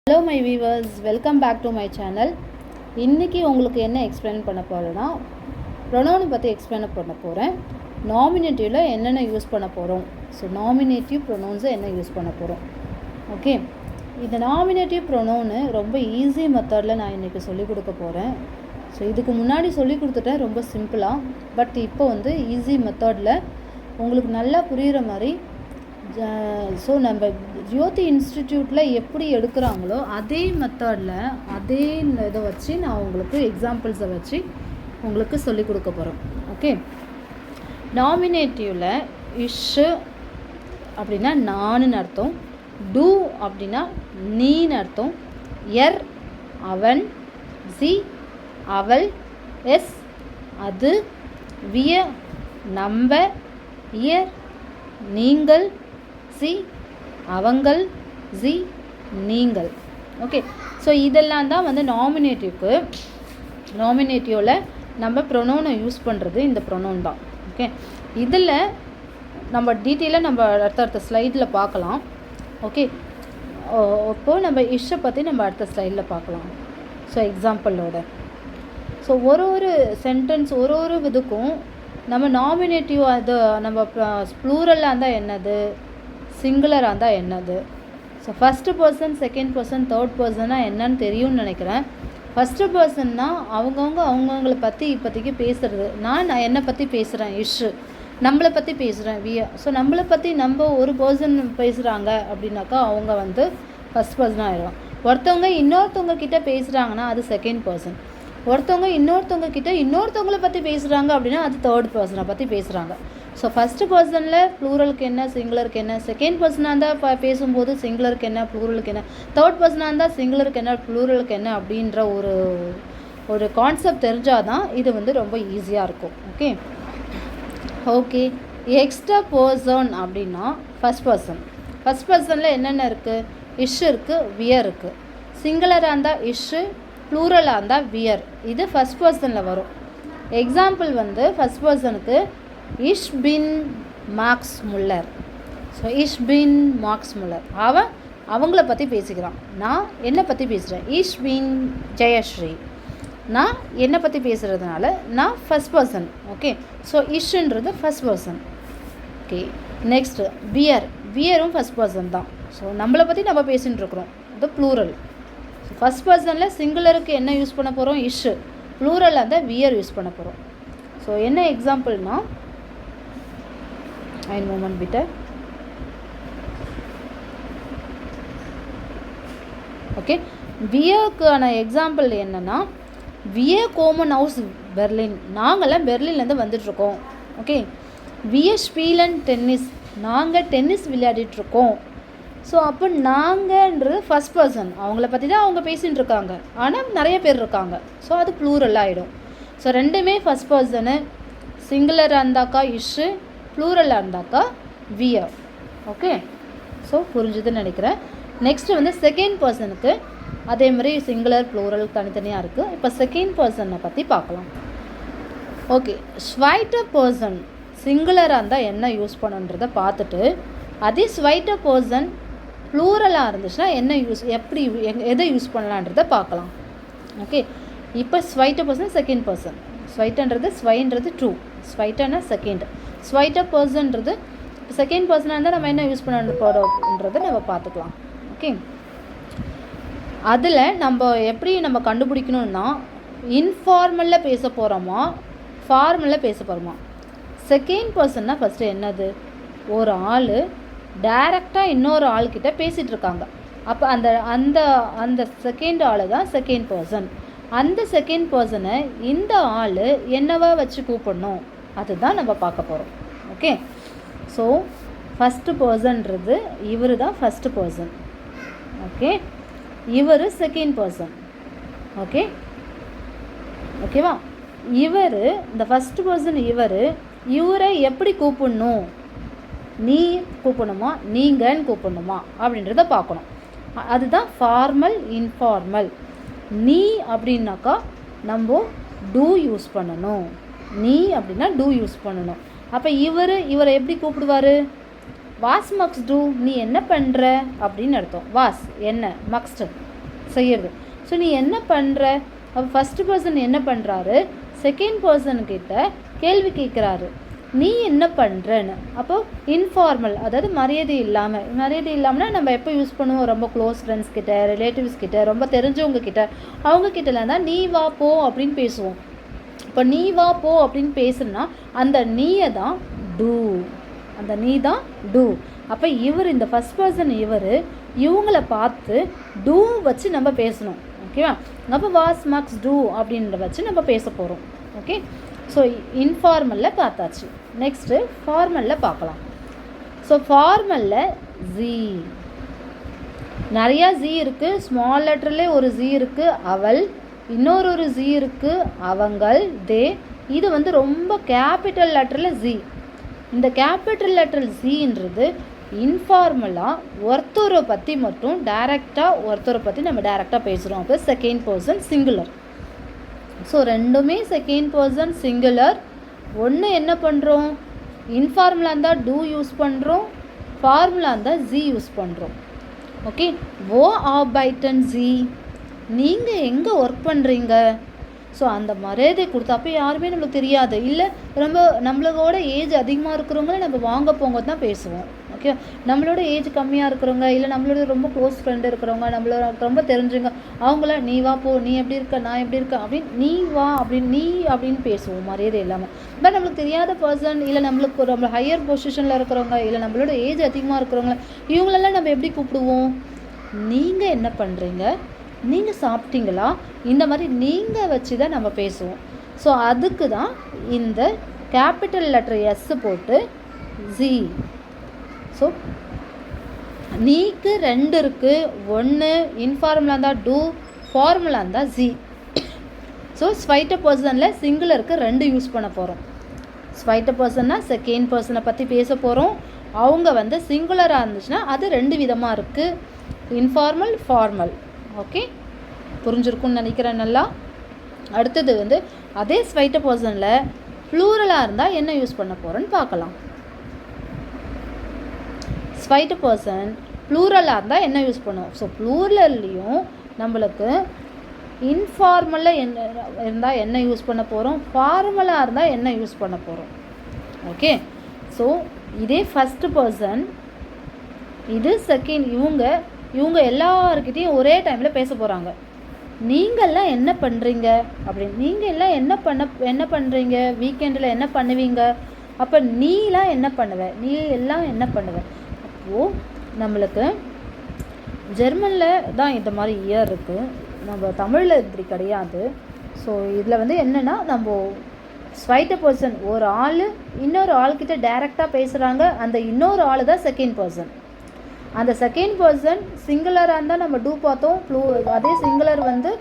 Hello my viewers, welcome back to my channel. இன்றைக்கி உங்களுக்கு என்ன எக்ஸ்பிளைன் பண்ண போகிறேன்னா, ப்ரொனவுன் பற்றி எக்ஸ்பிளைன் பண்ண போகிறேன். நாமினேட்டிவில் என்னென்ன யூஸ் பண்ண போகிறோம், ஸோ நாமினேட்டிவ் ப்ரொனவுன்ஸை என்ன யூஸ் பண்ண போகிறோம். ஓகே, இந்த நாமினேட்டிவ் ப்ரொனவுனு ரொம்ப ஈஸி மெத்தடில் நான் இன்றைக்கி சொல்லிக் கொடுக்க போகிறேன். ஸோ இதுக்கு முன்னாடி சொல்லி கொடுத்துட்டேன் ரொம்ப சிம்பிளாக. பட் இப்போ ஈஸி மெத்தடில் உங்களுக்கு நல்லா புரிகிற மாதிரி. ஸோ நம்ம ஜோதி இன்ஸ்டிடியூட்டில் எப்படி எடுக்கிறாங்களோ அதே மெத்தடில் அதே இதை வச்சு நான் உங்களுக்கு எக்ஸாம்பிள்ஸை வச்சு உங்களுக்கு சொல்லிக் கொடுக்க போகிறோம். ஓகே, நாமினேட்டிவில் இஷ்ஷு அப்படின்னா நானுன்னு அர்த்தம், டூ அப்படின்னா நீன்னு அர்த்தம், எர் அவன், சி அவள், எஸ் அது, விய நம்ப, இயர் நீங்கள், சி அவங்கள், ஜி நீங்கள். ஓகே, ஸோ இதெல்லாம் தான் நாமினேட்டிவில் நம்ம ப்ரொனவுனை யூஸ் பண்ணுறது இந்த ப்ரொனவுன் தான். ஓகே, இதில் நம்ம டீட்டெயிலாக நம்ம அடுத்த ஸ்லைடில் பார்க்கலாம். ஓகே, இப்போது நம்ம இஷ்ஷை பற்றி நம்ம அடுத்த ஸ்லைடில் பார்க்கலாம். ஸோ எக்ஸாம்பிளோட ஸோ ஒரு சென்டென்ஸ் ஒரு இதுக்கும் நம்ம நாமினேட்டிவ் அது நம்ம ப்ளூரலாக இருந்தால் என்னது, சிங்குலராக இருந்தால் என்னது. So first person, second person, third பர்சனாக என்னன்னு தெரியும்னு நினைக்கிறேன். ஃபஸ்ட்டு பர்சன்னா அவங்கவுங்கள பற்றி இப்போதைக்கு பேசுகிறது. நான் என்னை பற்றி பேசுகிறேன், இஷ்ஷு நம்மளை பற்றி பேசுகிறேன், விய. ஸோ நம்மளை பற்றி நம்ம ஒரு பர்சன் பேசுகிறாங்க அப்படின்னாக்கா அவங்க ஃபஸ்ட் பர்சனாக ஆகிடும். ஒருத்தவங்க இன்னொருத்தவங்க கிட்டே பேசுகிறாங்கன்னா அது செகண்ட் பர்சன். ஒருத்தவங்க இன்னொருத்தவங்கள பற்றி பேசுகிறாங்க அப்படின்னா அது தேர்ட் பர்சனை பற்றி பேசுகிறாங்க. ஸோ ஃபஸ்ட்டு பர்சனில் ப்ளூரலுக்கு என்ன, சிங்குலருக்கு என்ன, செகண்ட் பர்சனாக இருந்தால் பேசும்போது சிங்குலருக்கு என்ன, ப்ளூரலுக்கு என்ன, தேர்ட் பர்சனாக இருந்தால் சிங்குலருக்கு என்ன, ப்ளூரலுக்கு என்ன அப்படின்ற ஒரு கான்செப்ட் தெரிஞ்சால் தான் இது ரொம்ப ஈஸியாக இருக்கும். ஓகே, எக்ஸ்ட்ரா பர்சன் அப்படின்னா ஃபஸ்ட் பர்சனில் என்னென்ன இருக்குது, இஷ்ஷு இருக்குது, வியர் இருக்குது. சிங்குலராக இருந்தால் இஷ்ஷு, ப்ளூரலாக இருந்தால் வியர். இது ஃபஸ்ட் பர்சனில் வரும். எக்ஸாம்பிள் ஃபஸ்ட் பர்சனுக்கு இஷ் பின் மார்க்ஸ் முல்லர். ஸோ இஷ் பின் மார்க்ஸ் முல்லர் அவங்கள பற்றி பேசிக்கிறான். நான் என்னை பற்றி பேசுகிறேன், இஷ் பின் ஜெயஸ்ரீ. நான் என்னை பற்றி பேசுகிறதுனால நான் ஃபஸ்ட் பர்சன். ஓகே, ஸோ இஷ்ன்றது ஃபஸ்ட் பர்சன். ஓகே, நெக்ஸ்ட்டு வியரும் ஃபஸ்ட் பர்சன் தான். ஸோ நம்மளை பற்றி நம்ம பேசிகிட்டு இருக்கிறோம், அது ப்ளூரல். ஸோ ஃபஸ்ட் பர்சனில் சிங்குலருக்கு என்ன யூஸ் பண்ண போகிறோம், இஷ்ஷு. ப்ளூரலில் அந்த வியர் யூஸ் பண்ண போகிறோம். ஸோ என்ன எக்ஸாம்பிள்னா, ein moment bitte. ஓகே, வியர்க்கான எக்ஸாம்பிள் என்னென்னா, விய கோமன் ஹவுஸ் பெர்லின். நாங்கள்லாம் பெர்லின்லேருந்து வந்துட்டுருக்கோம். ஓகே, விய ஸ்பீலன் டென்னிஸ். நாங்கள் டென்னிஸ் விளையாடிட்டுருக்கோம். ஸோ அப்போ நாங்கன்றது ஃபஸ்ட் பர்சன், அவங்கள பற்றி தான் அவங்க பேசிகிட்டு இருக்காங்க, ஆனால் நிறைய பேர் இருக்காங்க. ஸோ அது ப்ளூரல் ஆகிடும். ஸோ ரெண்டுமே ஃபஸ்ட் பர்சனு. சிங்குலராக இருந்தாக்கா இஷ்ஷு, ப்ளூரலாக இருந்தாக்கா வியர். ஓகே, ஸோ புரிஞ்சுதுன்னு நினைக்கிறேன். நெக்ஸ்ட்டு செகண்ட் பர்சனுக்கு அதே மாதிரி சிங்குலர், ப்ளூரல் தனித்தனியாக இருக்குது. இப்போ செகண்ட் பர்சனை பற்றி பார்க்கலாம். ஓகே, ஸ்வைட்டர் பர்சன் சிங்குலராக இருந்தால் என்ன யூஸ் பண்ணுன்றதை பார்த்துட்டு, அதே ஸ்வைட்டர் பர்சன் ப்ளூரலாக இருந்துச்சுன்னா என்ன எதை யூஸ் பண்ணலான்றதை பார்க்கலாம். ஓகே, இப்போ ஸ்வைட்டர் பர்சன், செகண்ட் பர்சன். ஸ்வைன்றது ட்ரூ, ஸ்வைட்டர்னா செகண்ட். ஸ்வைட்டர் பர்சன்றது செகண்ட் பர்சனாக இருந்தால் நம்ம என்ன யூஸ் பண்ண போகிறோம்ன்றதை நம்ம பார்த்துக்கலாம். ஓகே, அதில் நம்ம எப்படி நம்ம கண்டுபிடிக்கணும்னா, இன்ஃபார்மலில் பேச போகிறோமா, ஃபார்மலில் பேச போகிறோமா. செகண்ட் பர்சன்னா ஃபஸ்ட்டு என்னது, ஒரு ஆள் டைரெக்டாக இன்னொரு ஆள்கிட்ட பேசிகிட்டு இருக்காங்க. அப்போ அந்த செகண்ட் ஆள் தான் செகண்ட் பர்சன். அந்த செகண்ட் பர்சனை இந்த ஆள் என்னவா வச்சு கூப்பிடணும், அதுதான் நம்ம பார்க்க போகிறோம். ஓகே, ஸோ ஃபஸ்ட்டு பர்சன்றது இவர் தான் ஃபஸ்ட்டு பர்சன். ஓகே, இவர் செகண்ட் பர்சன். ஓகேவா, இந்த ஃபஸ்ட்டு பர்சன் இவரை எப்படி கூப்பிடணும், நீ கூப்பிடணுமா, நீங்கன்னு கூப்பிடணுமா அப்படின்றத பார்க்கணும். அதுதான் ஃபார்மல், இன்ஃபார்மல். நீ அப்படின்னாக்கா நம்ம டூ யூஸ் பண்ணணும், நீ அப்படின்னா டூ யூஸ் பண்ணணும். அப்போ இவரை எப்படி கூப்பிடுவார், வாஸ் மக்ஸ் டூ, நீ என்ன பண்ணுற அப்படின்னு அர்த்தம். வாஸ் என்ன, மக்ஸ்ட் செய்யறது. ஸோ நீ என்ன பண்ணுற, அப்போ ஃபஸ்ட்டு பர்சன் என்ன பண்ணுறாரு, செகண்ட் பர்சன்கிட்ட கேள்வி கேட்குறாரு, நீ என்ன பண்ணுறன்னு. அப்போது இன்ஃபார்மல், அதாவது மரியாதை இல்லாமல்னா நம்ம எப்போ யூஸ் பண்ணுவோம், ரொம்ப க்ளோஸ் ஃப்ரெண்ட்ஸ் கிட்ட, ரிலேட்டிவ்ஸ் கிட்ட, ரொம்ப தெரிஞ்சவங்க கிட்ட, அவங்கக்கிட்டலாம் தான் நீ வா போ அப்படின்னு பேசுவோம். இப்போ நீ வா போ அப்படின்னு பேசுனா அந்த நீயை தான் டூ, அந்த நீ தான் டூ. அப்போ இவர் இந்த ஃபஸ்ட் பர்சன் இவங்கள பார்த்து டூ வச்சு நம்ம பேசணும். ஓகேவா? அப்போ வாஸ் மக்ஸ் டூ அப்படின்ற வச்சு நம்ம பேச போகிறோம். ஓகே, ஸோ இன்ஃபார்மலில் பார்த்தாச்சு. நெக்ஸ்ட்டு ஃபார்மலில் பார்க்கலாம். ஸோ ஃபார்மலில் ஜி, நிறையா ஜி இருக்குது. ஸ்மால் லெட்டர்லே ஒரு ஜி இருக்குது, அவள். இன்னொரு ஜி இருக்குது, அவங்கள், தே. இது வந்து ரொம்ப கேபிட்டல் லெட்டரில் ஜி. இந்த கேபிட்டல் லெட்டர் ஜின்றது இன்ஃபார்மலாக ஒருத்தரை பற்றி மட்டும் ஒருத்தரை பற்றி நம்ம டைரெக்டாக பேசுகிறோம். அப்போ செகண்ட் பர்சன் சிங்குலர். ஸோ ரெண்டுமே செகண்ட் பர்சன் சிங்குலர். ஒன்று என்ன பண்ணுறோம், இன்ஃபார்மலாக இருந்தால் டூ யூஸ் பண்ணுறோம், ஃபார்முலா இருந்தால் ஜி யூஸ் பண்ணுறோம். ஓகே, ஓ ஆபைட்டன் ஜி, நீங்கள் எங்கே ஒர்க் பண்ணுறீங்க. ஸோ அந்த மரியாதை கொடுத்தா அப்போ யாருமே நம்மளுக்கு தெரியாது. இல்லை ரொம்ப நம்மளோட ஏஜ் அதிகமாக இருக்கிறவங்கள நம்ம வாங்க போங்க தான் பேசுவோம். ஓகே, நம்மளோட ஏஜ் கம்மியாக இருக்கிறவங்க, இல்லை நம்மளோட ரொம்ப க்ளோஸ் ஃப்ரெண்டு இருக்கிறவங்க, நம்மளோட ரொம்ப தெரிஞ்சவங்க, அவங்கள நீ வா போ, நீ எப்படி இருக்க, நான் எப்படி இருக்கேன் அப்படின்னு நீ வா அப்படின்னு நீ அப்படின்னு பேசுவோம் மரியாதை இல்லாமல். பட் நம்மளுக்கு தெரியாத பர்சன், இல்லை நம்மளுக்கு ரொம்ப ஹையர் பொசிஷனில் இருக்கிறவங்க, இல்லை நம்மளோட ஏஜ் அதிகமாக இருக்கிறவங்க, இவங்களெல்லாம் நம்ம எப்படி கூப்பிடுவோம், நீங்கள் என்ன பண்ணுறீங்க, நீங்கள் சாப்பிட்டீங்களா, இந்த மாதிரி நீங்கள் வச்சு தான் நம்ம பேசுவோம். ஸோ அதுக்கு தான் இந்த கேபிட்டல் லெட்டர் எஸ் போட்டு ஜி. ஸோ நீக்கு ரெண்டு இருக்குது, ஒன்று இன்ஃபார்முலா இருந்தால் டூ, ஃபார்முலா இருந்தால் ஜி. ஸோ ஸ்வைட்ட பர்சனில் சிங்குலருக்கு ரெண்டு யூஸ் பண்ண போகிறோம். ஸ்வைட்ட பர்சன்னா செகண்ட் பர்சனை பற்றி பேச போகிறோம். அவங்க வந்து சிங்குலராக இருந்துச்சுன்னா அது ரெண்டு விதமாக இருக்குது, இன்ஃபார்மல், ஃபார்மல். ஓகே, புரிஞ்சிருக்குன்னு நினைக்கிறேன் நல்லா. அடுத்தது வந்து அதே ஸ்வைட்ட பர்சனில் ப்ளூரலாக இருந்தால் என்ன யூஸ் பண்ண போகிறோன்னு பார்க்கலாம். ஸ்வைட்ட பர்சன் ப்ளூரலாக இருந்தால் என்ன யூஸ் பண்ணுவோம். ஸோ ப்ளூரல்லையும் நம்மளுக்கு இன்ஃபார்மலாக இருந்தால் என்ன யூஸ் பண்ண போகிறோம், ஃபார்மலாக இருந்தால் என்ன யூஸ் பண்ண போகிறோம். ஓகே, ஸோ இதே ஃபஸ்ட்டு பர்சன், இது செகண்ட், இவங்க எல்லாருக்கிட்டையும் ஒரே டைமில் பேச போகிறாங்க. நீங்கள்லாம் என்ன பண்ணுறீங்க அப்படின்னு, நீங்கள் எல்லாம் என்ன பண்ணுறீங்க, வீக்கெண்டில் என்ன பண்ணுவீங்க, அப்போ நீலாம் என்ன பண்ணுவ, நீ எல்லாம் என்ன பண்ணுவ. அப்போது நம்மளுக்கு ஜெர்மனில் தான் இந்த மாதிரி இயர் இருக்குது, நம்ம தமிழில் இப்படி கிடையாது. ஸோ இதில் வந்து என்னென்னா, நம்ம ஸ்வைட்ட பர்சன் ஒரு ஆள் இன்னொரு ஆள்கிட்ட டைரெக்டாக பேசுகிறாங்க, அந்த இன்னொரு ஆள் தான் செகண்ட் பர்சன். அந்த செகண்ட் பர்சன் சிங்குலராக இருந்தால் நம்ம டூ பார்த்தோம், அதே சிங்குலர் வந்து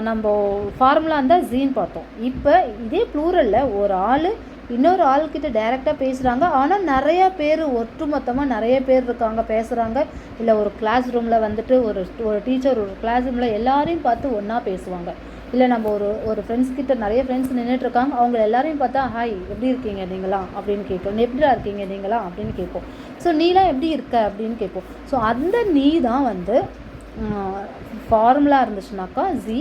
நம்ம ஃபார்முலா இருந்தால் ஜீன் பார்த்தோம். இப்போ இதே ப்ளூரலில் ஒரு ஆள் இன்னொரு ஆள்கிட்ட டைரெக்டாக பேசுகிறாங்க, ஆனால் நிறையா பேர் ஒட்டுமொத்தமாக நிறைய பேர் இருக்காங்க பேசுகிறாங்க. இல்லை ஒரு கிளாஸ் ரூமில் வந்துட்டு ஒரு டீச்சர் ஒரு கிளாஸ் ரூமில் எல்லாரையும் பார்த்து ஒன்றா பேசுவாங்க. இல்லை நம்ம ஒரு ஃப்ரெண்ட்ஸ் கிட்ட நிறைய ஃப்ரெண்ட்ஸ் நின்றுட்டுருக்காங்க, அவங்க எல்லாரையும் பார்த்தா ஹாய் எப்படி இருக்கீங்க நீங்களாம் அப்படின்னு கேட்கும், எப்படியா இருக்கீங்க நீங்களாம் அப்படின்னு கேட்போம். ஸோ நீலாம் எப்படி இருக்க அப்படின்னு கேட்போம். ஸோ அந்த நீ தான் வந்து ஃபார்முலா இருந்துச்சுனாக்கா ஜி,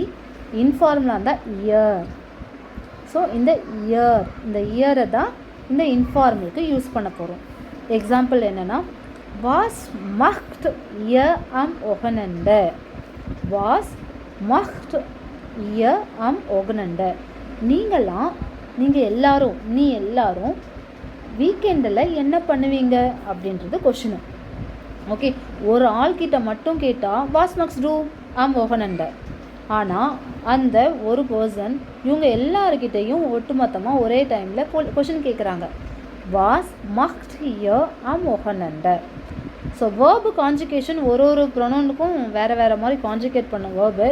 இன்ஃபார்முலா இருந்தால் இயர். ஸோ இந்த இயரை தான் இந்த இன்ஃபார்மலுக்கு யூஸ் பண்ண போகிறோம். எக்ஸாம்பிள் என்னென்னா, வாஸ் மக்ட் இயர் அம் ஒகனண்ட, வாஸ் மக்ட் இயர் அம் ஒகனண்ட. நீங்கள் எல்லாரும் வீக்கெண்டில் என்ன பண்ணுவீங்க அப்படின்றது கொஷினு. ஓகே, ஒரு ஆள்கிட்ட மட்டும் கேட்டால் வாஸ் மக்ஸ் டூ அம் ஒகனண்ட. ஆனால் அந்த ஒரு பர்சன் இவங்க எல்லாருக்கிட்டையும் ஒட்டுமொத்தமாக ஒரே டைமில் கொஷின் கேட்குறாங்க, வாஸ் மக்ட் இயர் அம் ஒகனண்ட. ஸோ வேர்பு கான்ஜுகேஷன் ஒரு ப்ரொனவுனுக்கும் வேறு மாதிரி கான்ஜுகேட் பண்ண வேர்பு.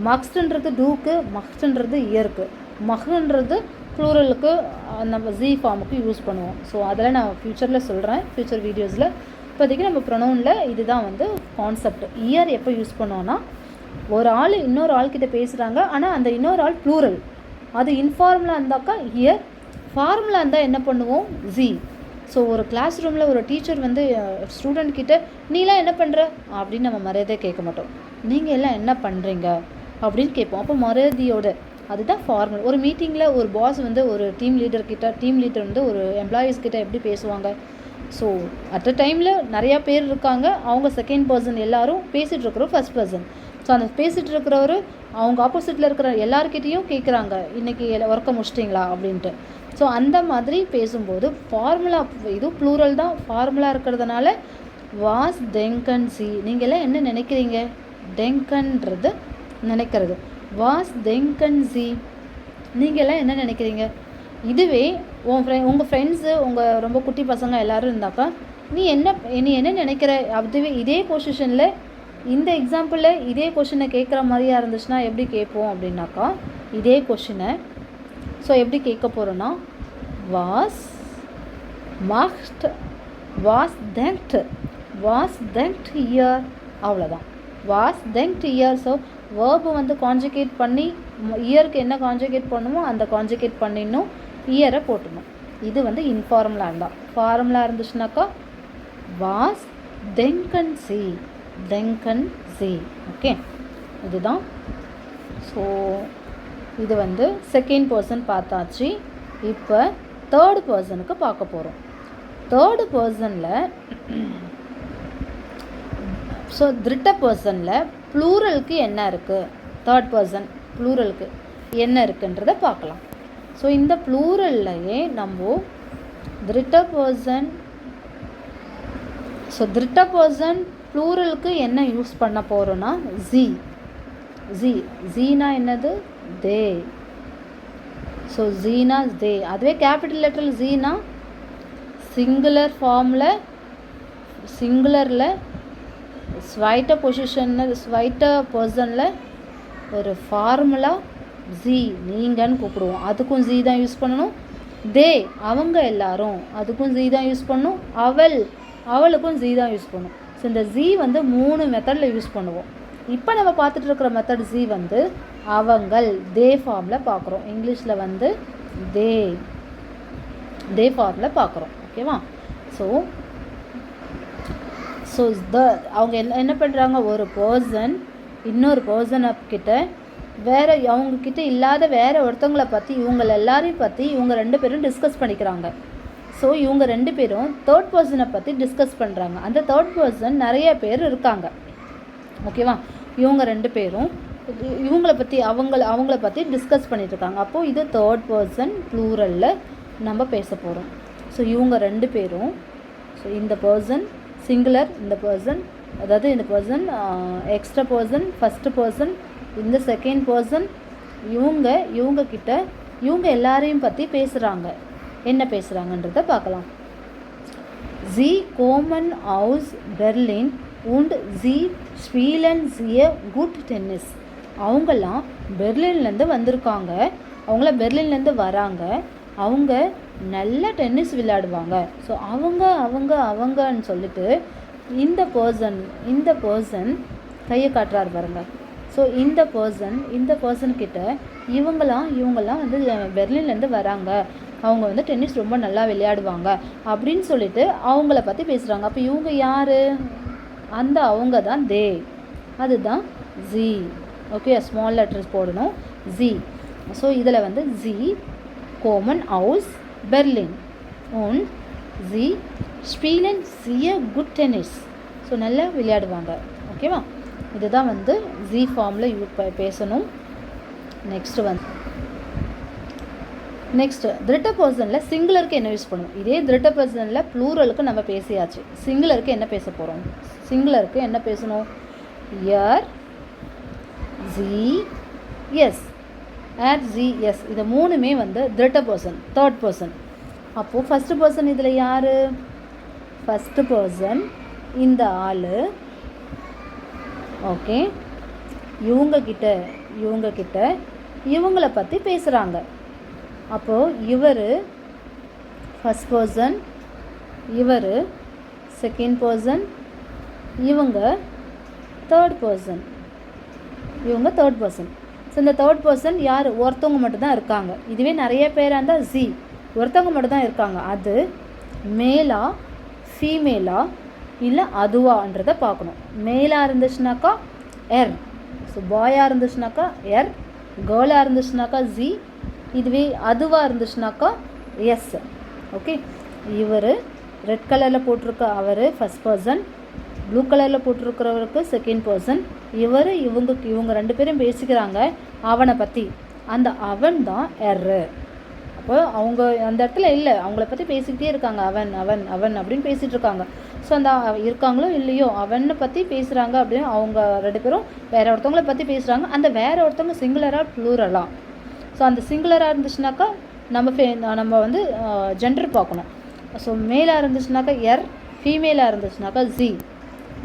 மக்ஸ்ன்றது டூக்கு, மக்ஸ்ன்றது இயருக்கு, மக்ன்றது ப்ளூரலுக்கு நம்ம ஜி ஃபார்முக்கு யூஸ் பண்ணுவோம். ஸோ அதில் நான் ஃப்யூச்சரில் சொல்கிறேன், ஃப்யூச்சர் வீடியோஸில். இப்போதைக்கு நம்ம ப்ரொனவுனில் இதுதான் வந்து கான்செப்ட். இயர் எப்போ யூஸ் பண்ணுவோன்னா, ஒரு ஆள் இன்னொரு ஆள்கிட்ட பேசுகிறாங்க, ஆனால் அந்த இன்னொரு ஆள் ப்ளூரல், அது இன்ஃபார்முலா இருந்தாக்கா இயர், ஃபார்முலா இருந்தால் என்ன பண்ணுவோம் ஜி. ஸோ ஒரு கிளாஸ் ரூமில் ஒரு டீச்சர் வந்து ஸ்டூடெண்ட் கிட்ட நீலாம் என்ன பண்ணுற அப்படின்னு நம்ம மரியாதை கேட்க மாட்டோம். நீங்கள் எல்லாம் என்ன பண்ணுறீங்க அப்படின்னு கேட்போம். அப்போ மரியாதையோட, அதுதான் ஃபார்மல். ஒரு மீட்டிங்கில் ஒரு பாஸ் வந்து ஒரு டீம் லீடர் வந்து ஒரு எம்ப்ளாயீஸ் கிட்ட எப்படி பேசுவாங்க? ஸோ அட் அ டைமில் நிறையா பேர் இருக்காங்க, அவங்க செகண்ட் பர்சன், எல்லோரும் பேசிகிட்டு இருக்கிறோம் ஃபஸ்ட் பர்சன். ஸோ அந்த பேசிகிட்டு இருக்கிறவர் அவங்க ஆப்போசிட்டில் இருக்கிற எல்லாருக்கிட்டேயும் கேட்குறாங்க, இன்றைக்கி ஒர்க்கை முடிச்சிட்டிங்களா அப்படின்ட்டு. ஸோ அந்த மாதிரி பேசும்போது ஃபார்முலா, இது ப்ளூரல் தான், ஃபார்முலா இருக்கிறதுனால வாஸ் தெங்கன் சி. நீங்கள் எல்லாம் என்ன நினைக்கிறீங்க? டெங்கன்றது நினைக்கிறது. வாஸ் தெங்கன் சி, நீங்கள் எல்லாம் என்ன நினைக்கிறீங்க? இதுவே உங்கள் ஃப்ரெண்ட்ஸு, உங்கள் ரொம்ப குட்டி பசங்க எல்லோரும் இருந்தாக்கா நீ என்ன நினைக்கிற? அதுவே இதே பொசிஷனில், இந்த எக்ஸாம்பிளில் இதே கொஷினை கேட்குற மாதிரியா இருந்துச்சுன்னா எப்படி கேட்போம் அப்படின்னாக்கா, இதே கொஷினை ஸோ எப்படி கேட்க போகிறோன்னா, வாஸ் மஸ்ட், வாஸ் தெங்க்ட் இயர், அவ்வளோதான். வாஸ் தெங்க்ட் இயர். ஸோ வேர்பு வந்து கான்ஜுகேட் பண்ணி, இயருக்கு என்ன கான்ஜுகேட் பண்ணுமோ அந்த கான்ஜுகேட் பண்ணிடணும், இயரை போட்டணும். இது வந்து இன்ஃபார்முலா இருந்தால். ஃபார்முலா இருந்துச்சுனாக்கா வாஸ் தெங்கன் சி, ஓகே, இதுதான். ஸோ இது வந்து செகண்ட் பர்சன் பார்த்தாச்சு. இப்போ தேர்டு பர்சனுக்கு பார்க்க போகிறோம். தேர்டு பர்சனில் ஸோ திருட்ட பர்சனில் ப்ளூரலுக்கு என்ன இருக்குது, தேர்ட் பர்சன் ப்ளூரலுக்கு என்ன இருக்குன்றதை பார்க்கலாம். ஸோ இந்த ப்ளூரல்லையே நம்ம திருட்ட பர்சன் ப்ளூரலுக்கு என்ன யூஸ் பண்ண போகிறோன்னா ஜீனா என்னது? தே. ஸோ ஜீனா தே. அதுவே கேபிட்டல் லெட்டர் ஜீனா சிங்குலர் ஃபார்மில், சிங்குலரில் ஸ்வைட்ட பொசிஷனில், ஸ்வைட்ட பர்சனில் ஒரு ஃபார்முலா ஜி, நீங்கன்னு கூப்பிடுவோம், அதுக்கும் ஜி தான் யூஸ் பண்ணணும். தே, அவங்க எல்லாரும், அதுக்கும் ஜி தான் யூஸ் பண்ணணும். அவளுக்கும் ஜி தான் யூஸ் பண்ணணும். ஸோ இந்த ஜி வந்து 3 மெத்தடில் யூஸ் பண்ணுவோம். இப்போ நம்ம பார்த்துட்டு இருக்கிற மெத்தட் ஜி வந்து அவங்கள், தே ஃபார்மில் பார்க்குறோம். இங்கிலீஷில் வந்து தே ஃபார்மில் பார்க்குறோம். ஓகேவா? ஸோ அவங்க என்ன பண்ணுறாங்க, ஒரு பர்சன் இன்னொரு பர்சனை கிட்ட வேறு, அவங்கக்கிட்ட இல்லாத வேறு ஒருத்தவங்களை பற்றி, இவங்க எல்லாரையும் பற்றி இவங்க 2 பேரும் டிஸ்கஸ் பண்ணிக்கிறாங்க. ஸோ இவங்க 2 பேரும் தேர்ட் பர்சனை பற்றி டிஸ்கஸ் பண்ணுறாங்க. அந்த தேர்ட் பர்சன் நிறைய பேர் இருக்காங்க. ஓகேவா? இவங்க 2 பேரும் அவங்கள பற்றி டிஸ்கஸ் பண்ணிட்டுருக்காங்க. அப்போது இது தேர்ட் பர்சன் ப்ளூரலில் நம்ம பேச போகிறோம். ஸோ இவங்க 2 பேரும், ஸோ இந்த பர்சன் சிங்குலர், இந்த பர்சன், அதாவது இந்த person extra person, first person, இந்த செகண்ட் பர்சன், இவங்க கிட்ட இவங்க எல்லாரையும் பற்றி பேசுகிறாங்க. என்ன பேசுகிறாங்கன்றதை பார்க்கலாம். ஜி கோமன் ஹவுஸ் Berlin und sie spielen sehr gut Tennis. அவங்கெல்லாம் பெர்லின்லேருந்து வந்திருக்காங்க, பெர்லின்லேருந்து வராங்க, அவங்க நல்ல டென்னிஸ் விளையாடுவாங்க. ஸோ அவங்கன்னு சொல்லிட்டு இந்த பர்சன் கையை காட்டுறாரு பாருங்க. ஸோ இந்த பர்சன்கிட்ட இவங்கெல்லாம் வந்து பெர்லின்லேருந்து வராங்க, அவங்க வந்து டென்னிஸ் ரொம்ப நல்லா விளையாடுவாங்க அப்படின்னு சொல்லிட்டு அவங்கள பற்றி பேசுகிறாங்க. அப்போ இவங்க யார்? அவங்க தான் தே, அதுதான் ஜி. ஓகே, ஸ்மால் லெட்டர்ஸ் போடணும், ஜி. ஸோ இதில் வந்து ஜி கோமன் ஹவுஸ் Berlin und sie spielen sehr gut Tennis. So நல்லா விளையாடுவாங்க. ஓகேவா? இதுதான் வந்து ஜி ஃபார்மில் பேசணும். நெக்ஸ்ட்டு திருட்ட பர்சனில் சிங்குலருக்கு என்ன யூஸ் பண்ணுவோம்? இதே திருட்ட பர்சனில் ப்ளூரலுக்கு நம்ம பேசியாச்சு. சிங்குலருக்கு என்ன பேச போகிறோம்? சிங்குலருக்கு என்ன பேசணும்? எர், ஜி, எஸ். ஆட், ஜி, எஸ். இது 3மே வந்து திருட்ட பர்சன், தேர்ட் பர்சன். அப்போது ஃபஸ்ட்டு பர்சன் இதில் யார்? ஃபஸ்ட்டு பர்சன் இந்த ஆள். ஓகே, இவங்கக்கிட்ட இவங்கள பற்றி பேசுகிறாங்க. அப்போது இவர் ஃபஸ்ட் பர்சன், இவர் செகண்ட் பர்சன், இவங்க தேர்ட் பர்சன். ஸோ இந்த தேர்ட் பர்சன் யார்? ஒருத்தவங்க மட்டும்தான் இருக்காங்க. இதுவே நிறைய பேராக இருந்தால் ஜி, ஒருத்தவங்க மட்டும்தான் இருக்காங்க. அது மேலா ஃபீமேலா இல்லை அதுவான்றதை பார்க்கணும். மேலாக இருந்துச்சுனாக்கா எர். ஸோ பாயாக இருந்துச்சுனாக்கா எர், கேர்ளாக இருந்துச்சுனாக்கா ஜி, இதுவே அதுவாக இருந்துச்சுனாக்கா எஸ். ஓகே, இவர் ரெட் கலரில் போட்டிருக்க அவர் ஃபஸ்ட் பர்சன், ப்ளூ கலரில் போட்டிருக்கிறவருக்கு செகண்ட் பர்சன். இவங்க 2 பேரும் பேசிக்கிறாங்க அவனை பற்றி. அந்த அவன் தான் எர்ரு. அப்போ அவங்க அந்த இடத்துல இல்லை, அவங்கள பற்றி பேசிக்கிட்டே இருக்காங்க. அவன் அவன் அவன் அப்படின்னு பேசிகிட்டு இருக்காங்க. ஸோ அந்த இருக்காங்களோ இல்லையோ அவனை பற்றி பேசுகிறாங்க அப்படின்னு அவங்க 2 பேரும் வேற ஒருத்தவங்கள பற்றி பேசுகிறாங்க. அந்த வேற ஒருத்தவங்க சிங்குலராக ப்ளூரலா. ஸோ அந்த சிங்குலராக இருந்துச்சுனாக்கா நம்ம வந்து ஜெண்டர் பார்க்கணும். ஸோ மேலாக இருந்துச்சுனாக்கா எர், ஃபீமேலாக இருந்துச்சுனாக்கா ஜி.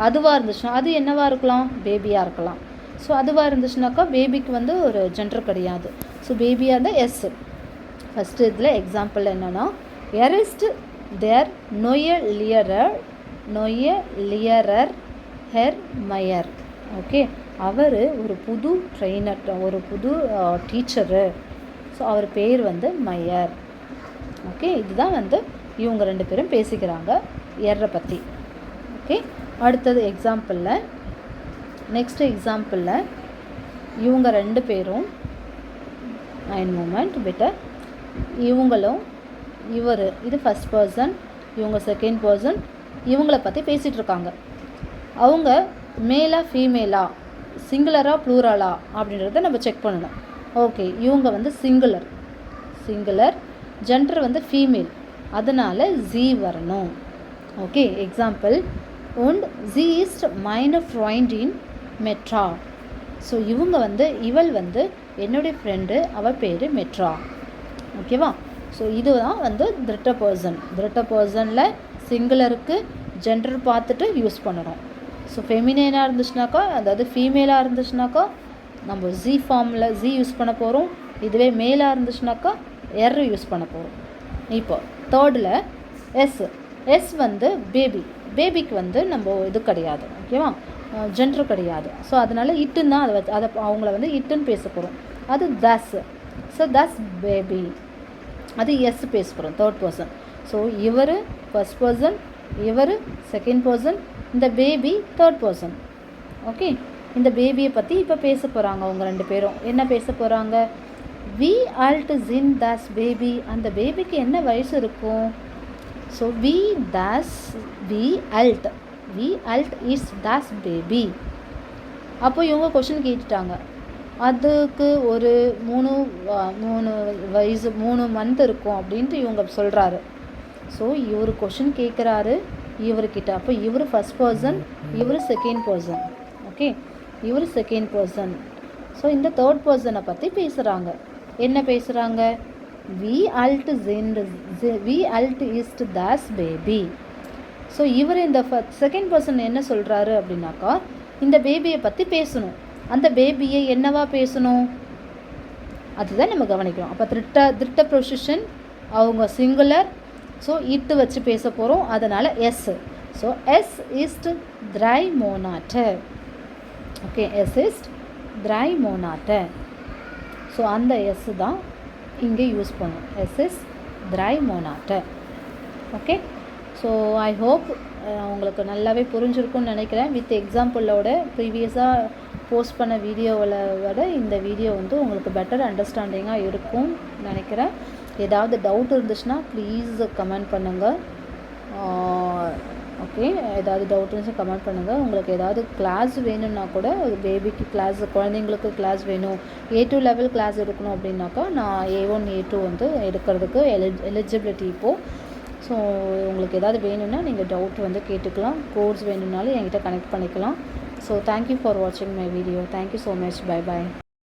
அதுவாக இருந்துச்சுன்னா அது என்னவாக இருக்கலாம், பேபியாக இருக்கலாம். ஸோ அதுவாக இருந்துச்சுனாக்கா பேபிக்கு வந்து ஒரு ஜெண்டர் கிடையாது. ஸோ பேபியாக இருந்தால் எஸ். ஃபஸ்ட்டு இதில் எக்ஸாம்பிள் என்னென்னா, எரிஸ்ட் தேர் நொய லியரர் ஹெர் மயர். ஓகே, அவர் ஒரு புது ட்ரெயினர், ஒரு புது டீச்சரு. ஸோ அவர் பேர் வந்து மயர். ஓகே, இதுதான் வந்து இவங்க 2 பேரும் பேசிக்கிறாங்க எர்ரை பற்றி. ஓகே, அடுத்தது எக்ஸாம்பிளில், நெக்ஸ்ட் எக்ஸாம்பிளில் இவங்க 2 பேரும் 9 மூமெண்ட் பெட்டர். இவங்களும் இது ஃபஸ்ட் பர்சன், இவங்க செகண்ட் பர்சன், இவங்கள பற்றி பேசிகிட்டு இருக்காங்க. அவங்க மேலா ஃபீமேலா, சிங்குலரா ப்ளூரலா அப்படின்றத நம்ம செக் பண்ணணும். ஓகே, இவங்க வந்து சிங்குலர், ஜெண்டர் வந்து ஃபீமேல், அதனால் ஜி வரணும். Okay, example, und sie ist meine Freundin metro. So இவள் வந்து என்னுடைய ஃப்ரெண்டு, அவள் பேர் மெட்ரா. ஓகேவா? ஸோ இதுதான் வந்து திட்ட பர்சனில் சிங்குலருக்கு ஜெண்டர் பார்த்துட்டு யூஸ் பண்ணணும். ஸோ ஃபெமினேனாக இருந்துச்சுனாக்கா, அதாவது ஃபீமேலாக இருந்துச்சுனாக்கா நம்ம ஜி ஃபார்மில் ஜி யூஸ் பண்ண போகிறோம். இதுவே மேலாக இருந்துச்சுனாக்கா எர் யூஸ் பண்ண போகிறோம். இப்போ தேர்டில் எஸ் வந்து பேபிக்கு வந்து நம்ம இது கிடையாது. ஓகேவா? ஜெண்டர் கிடையாது. ஸோ அதனால் இட்டுன்னு தான் அதை அவங்கள வந்து இட்டுன்னு பேச போகிறோம். அது தஸ். ஸோ தஸ் பேபி, அது எஸ் பேச போகிறோம், தேர்ட் பர்சன். ஸோ இவர் ஃபர்ஸ்ட் பர்சன், இவர் செகண்ட் பர்சன், இந்த பேபி தேர்ட் பர்சன். ஓகே, இந்த பேபியை பற்றி இப்போ பேச போகிறாங்க. அவங்க 2 பேரும் என்ன பேச போகிறாங்க? How old is this baby. அந்த பேபிக்கு என்ன வயசு இருக்கும்? So how old is this baby. அப்போ இவங்க கொஷின் கேட்டுட்டாங்க. அதுக்கு ஒரு 3 வயசு 3 மந்த் இருக்கும் அப்படின்ட்டு இவங்க சொல்கிறாரு. ஸோ இவர் கொஷின் கேட்குறாரு இவர்கிட்ட. அப்போ இவர் ஃபஸ்ட் பர்சன், இவர் செகண்ட் பர்சன். ஓகே, இவர் செகண்ட் பர்சன். ஸோ இந்த தேர்ட் பர்சனை பற்றி பேசுகிறாங்க. என்ன பேசுகிறாங்க? How old is this baby. So இவர் இந்த செகண்ட் பர்சன் என்ன சொல்கிறாரு அப்படின்னாக்கா, இந்த பேபியை பற்றி பேசணும். அந்த பேபியை என்னவா பேசணும் அதுதான் நம்ம கவனிக்கிறோம். அப்போ திட்ட பொசிஷன், அவங்க சிங்குலர். ஸோ இட்டு வச்சு பேச போகிறோம், அதனால் எஸ். ஸோ எஸ் இஸ் த்ரை மோனாட்டு. ஓகே, எஸ் இஸ் த்ரை மோனாட்டு. ஸோ அந்த எஸ் தான் இங்கே யூஸ் பண்ணும். எஸ் இஸ் த்ரை மோனாட்டு. ஓகே, ஸோ ஐ ஹோப் உங்களுக்கு நல்லாவே புரிஞ்சிருக்கும்னு நினைக்கிறேன். வித் எக்ஸாம்பிளோட ப்ரீவியஸாக போஸ்ட் பண்ண வீடியோவில் விட இந்த வீடியோ வந்து உங்களுக்கு பெட்டர் அண்டர்ஸ்டாண்டிங்காக இருக்கும்னு நினைக்கிறேன். ஏதாவது டவுட் இருந்துச்சுன்னா ப்ளீஸ் கமெண்ட் பண்ணுங்கள். ஓகே, ஏதாவது டவுட் இருந்துச்சு கமெண்ட் பண்ணுங்கள். உங்களுக்கு ஏதாவது கிளாஸ் வேணும்னா கூட, பேபிக்கு கிளாஸ், குழந்தைங்களுக்கு கிளாஸ் வேணும், A2 லெவல் கிளாஸ் எடுக்கணும் அப்படின்னாக்கா நான் A1 A2 வந்து எடுக்கிறதுக்கு எலிஜிபிலிட்டி இப்போது. ஸோ உங்களுக்கு ஏதாவது வேணும்னா நீங்கள் டவுட் வந்து கேட்டுக்கலாம். கோர்ஸ் வேணும்னாலும் என்கிட்ட கனெக்ட் பண்ணிக்கலாம். ஸோ தேங்க்யூ ஃபார் வாட்சிங் my video. Thank you so much. Bye bye.